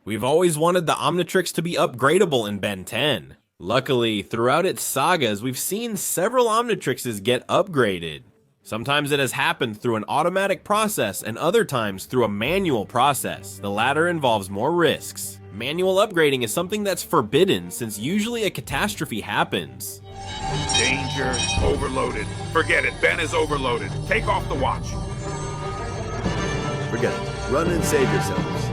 We've always wanted the Omnitrix to be upgradable in Ben 10. Luckily, throughout its sagas, we've seen several Omnitrixes get upgraded. Sometimes it has happened through an automatic process and other times through a manual process. The latter involves more risks. Manual upgrading is something that's forbidden since usually a catastrophe happens. Danger, overloaded. Forget it, Ben is overloaded. Take off the watch. Forget it. Run and save yourselves.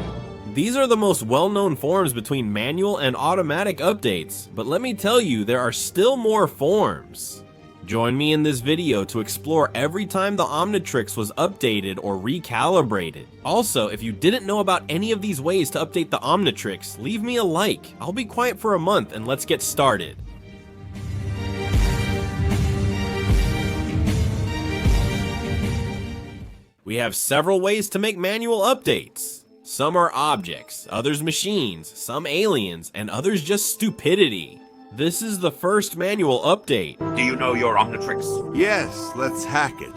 These are the most well-known forms between manual and automatic updates, but let me tell you, there are still more forms. Join me in this video to explore every time the Omnitrix was updated or recalibrated. Also, if you didn't know about any of these ways to update the Omnitrix, leave me a like. I'll be quiet for a month and let's get started. We have several ways to make manual updates. Some are objects, others machines, some aliens, and others just stupidity. This is the first manual update. Do you know your Omnitrix? Yes, let's hack it.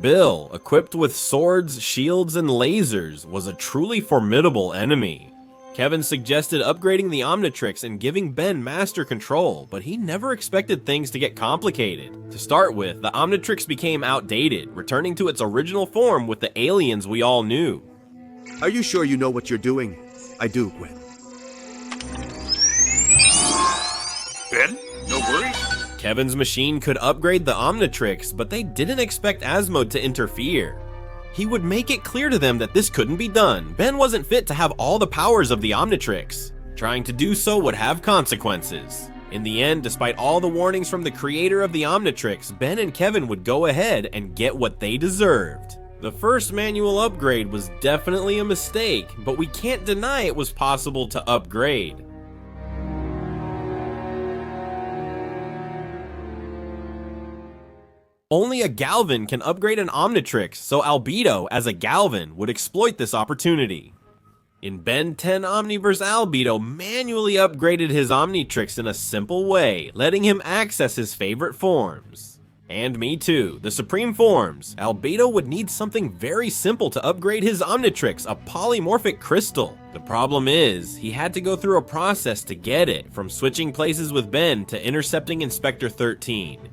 Bill, equipped with swords, shields, and lasers, was a truly formidable enemy. Kevin suggested upgrading the Omnitrix and giving Ben master control, but he never expected things to get complicated. To start with, the Omnitrix became outdated, returning to its original form with the aliens we all knew. Are you sure you know what you're doing? I do, Gwen. Ben, no worries? Kevin's machine could upgrade the Omnitrix, but they didn't expect Asmode to interfere. He would make it clear to them that this couldn't be done. Ben wasn't fit to have all the powers of the Omnitrix. Trying to do so would have consequences. In the end, despite all the warnings from the creator of the Omnitrix, Ben and Kevin would go ahead and get what they deserved. The first manual upgrade was definitely a mistake, but we can't deny it was possible to upgrade. Only a Galvan can upgrade an Omnitrix, so Albedo, as a Galvan, would exploit this opportunity. In Ben 10 Omniverse, Albedo manually upgraded his Omnitrix in a simple way, letting him access his favorite forms. And me too, the Supreme Forms. Albedo would need something very simple to upgrade his Omnitrix, a polymorphic crystal. The problem is, he had to go through a process to get it, from switching places with Ben to intercepting Inspector 13.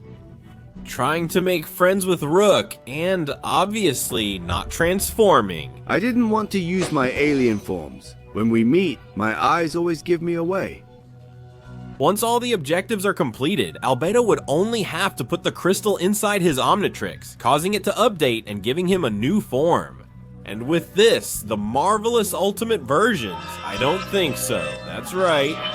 Trying to make friends with Rook, and obviously not transforming. I didn't want to use my alien forms. When we meet, my eyes always give me away. Once all the objectives are completed, Albedo would only have to put the crystal inside his Omnitrix, causing it to update and giving him a new form. And with this, the marvelous ultimate versions? I don't think so. That's right.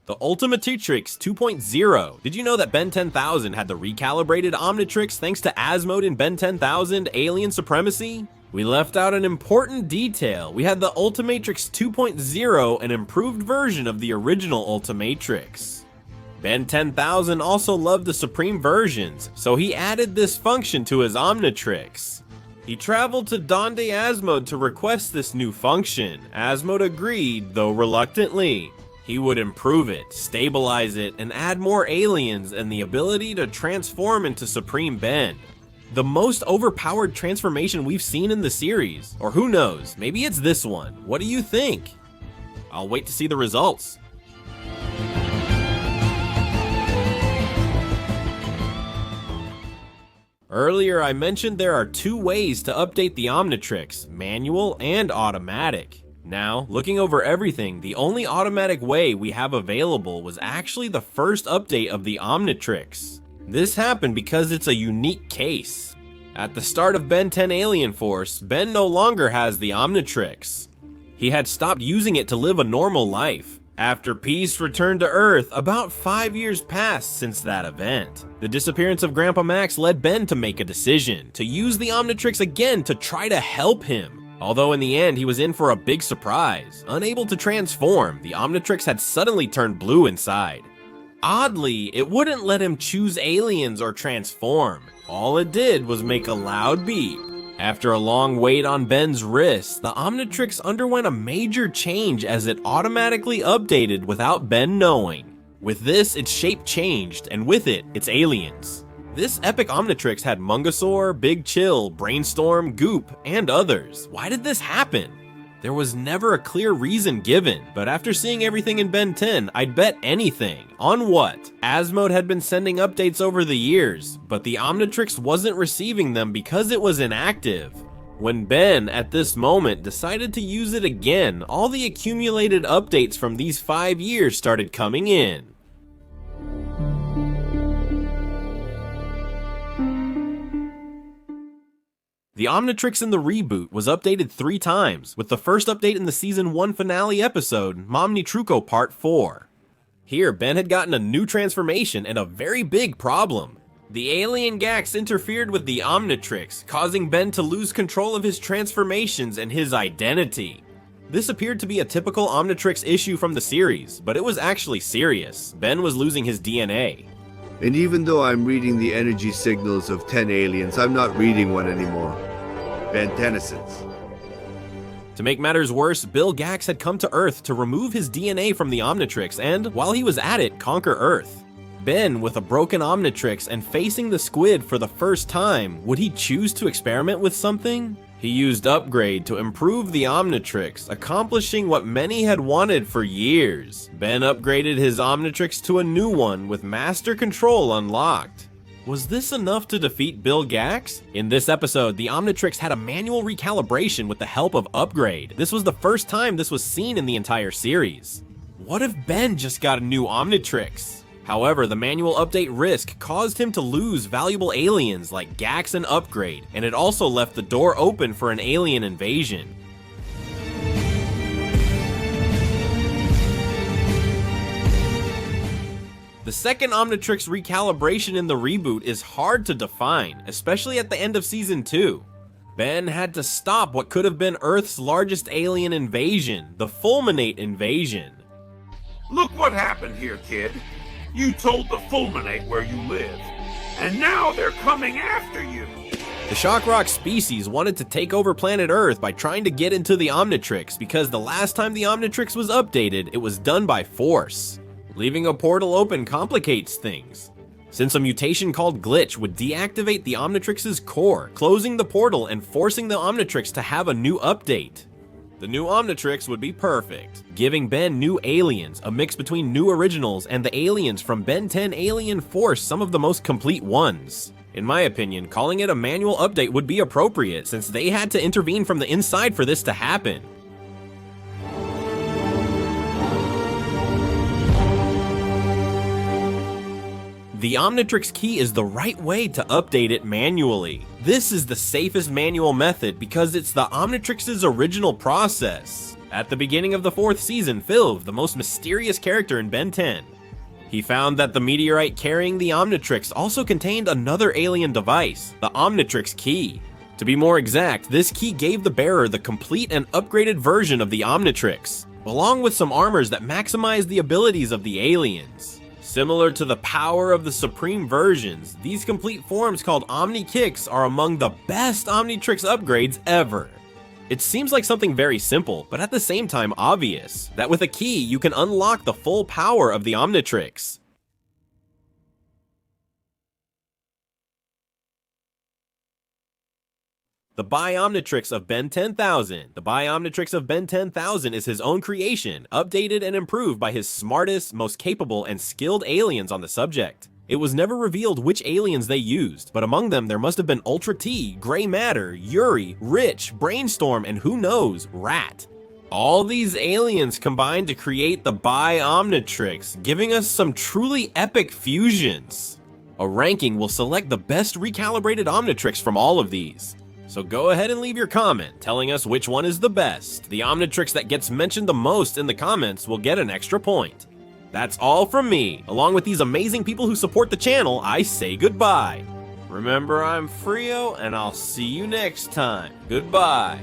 The Ultimatrix 2.0. Did you know that Ben 10,000 had the recalibrated Omnitrix thanks to Asmode in Ben 10,000 Alien Supremacy? We left out an important detail. We had the Ultimatrix 2.0, an improved version of the original Ultimatrix. Ben 10,000 also loved the Supreme versions, so he added this function to his Omnitrix. He traveled to Donde Asmode to request this new function. Asmode agreed, though reluctantly. He would improve it, stabilize it, and add more aliens and the ability to transform into Supreme Ben. The most overpowered transformation we've seen in the series. Or who knows, maybe it's this one. What do you think? I'll wait to see the results. Earlier I mentioned there are two ways to update the Omnitrix, manual and automatic. Now, looking over everything, the only automatic way we have available was actually the first update of the Omnitrix. This happened because it's a unique case. At the start of Ben 10 Alien Force, Ben no longer has the Omnitrix. He had stopped using it to live a normal life. After peace returned to Earth, about 5 years passed since that event. The disappearance of Grandpa Max led Ben to make a decision, to use the Omnitrix again to try to help him. Although in the end he was in for a big surprise. Unable to transform, the Omnitrix had suddenly turned blue inside. Oddly, it wouldn't let him choose aliens or transform. All it did was make a loud beep. After a long wait on Ben's wrist, the Omnitrix underwent a major change as it automatically updated without Ben knowing. With this, its shape changed, and with it, its aliens. This epic Omnitrix had Mungosaur, Big Chill, Brainstorm, Goop, and others. Why did this happen? There was never a clear reason given, but after seeing everything in Ben 10, I'd bet anything. On what? Asmode had been sending updates over the years, but the Omnitrix wasn't receiving them because it was inactive. When Ben, at this moment, decided to use it again, all the accumulated updates from these 5 years started coming in. The Omnitrix in the reboot was updated 3 times, with the first update in the Season 1 finale episode, Omni-Truco Part 4. Here, Ben had gotten a new transformation and a very big problem. The alien Gax interfered with the Omnitrix, causing Ben to lose control of his transformations and his identity. This appeared to be a typical Omnitrix issue from the series, but it was actually serious. Ben was losing his DNA. And even though I'm reading the energy signals of 10 aliens, I'm not reading one anymore. Ben Tennyson's. To make matters worse, Bill Gax had come to Earth to remove his DNA from the Omnitrix and, while he was at it, conquer Earth. Ben, with a broken Omnitrix and facing the squid for the first time, would he choose to experiment with something? He used Upgrade to improve the Omnitrix, accomplishing what many had wanted for years. Ben upgraded his Omnitrix to a new one with Master Control unlocked. Was this enough to defeat Bill Gax? In this episode, the Omnitrix had a manual recalibration with the help of Upgrade. This was the first time this was seen in the entire series. What if Ben just got a new Omnitrix? However, the manual update risk caused him to lose valuable aliens like Gax and Upgrade, and it also left the door open for an alien invasion. The second Omnitrix recalibration in the reboot is hard to define, especially at the end of Season 2. Ben had to stop what could have been Earth's largest alien invasion, the Fulminate invasion. Look what happened here, kid. You told the Fulminate where you live, and now they're coming after you. The Shockrock species wanted to take over planet Earth by trying to get into the Omnitrix because the last time the Omnitrix was updated, it was done by force. Leaving a portal open complicates things, since a mutation called Glitch would deactivate the Omnitrix's core, closing the portal and forcing the Omnitrix to have a new update. The new Omnitrix would be perfect, giving Ben new aliens, a mix between new originals and the aliens from Ben 10 Alien Force, some of the most complete ones. In my opinion, calling it a manual update would be appropriate since they had to intervene from the inside for this to happen. The Omnitrix key is the right way to update it manually. This is the safest manual method because it's the Omnitrix's original process. At the beginning of the 4th season, Philv, the most mysterious character in Ben 10, he found that the meteorite carrying the Omnitrix also contained another alien device, the Omnitrix key. To be more exact, this key gave the bearer the complete and upgraded version of the Omnitrix, along with some armors that maximized the abilities of the aliens. Similar to the power of the Supreme versions, these complete forms called Omni-Kicks are among the best Omnitrix upgrades ever. It seems like something very simple, but at the same time obvious, that with a key you can unlock the full power of the Omnitrix. The Bi-Omnitrix of Ben 10,000. The Bi-Omnitrix of Ben 10,000 is his own creation, updated and improved by his smartest, most capable, and skilled aliens on the subject. It was never revealed which aliens they used, but among them there must have been Ultra T, Grey Matter, Yuri, Rich, Brainstorm, and who knows, Rat. All these aliens combined to create the Bi-Omnitrix, giving us some truly epic fusions. A ranking will select the best recalibrated Omnitrix from all of these. So go ahead and leave your comment telling us which one is the best. The Omnitrix that gets mentioned the most in the comments will get an extra point. That's all from me. Along with these amazing people who support the channel, I say goodbye. Remember, I'm Frio, and I'll see you next time. Goodbye.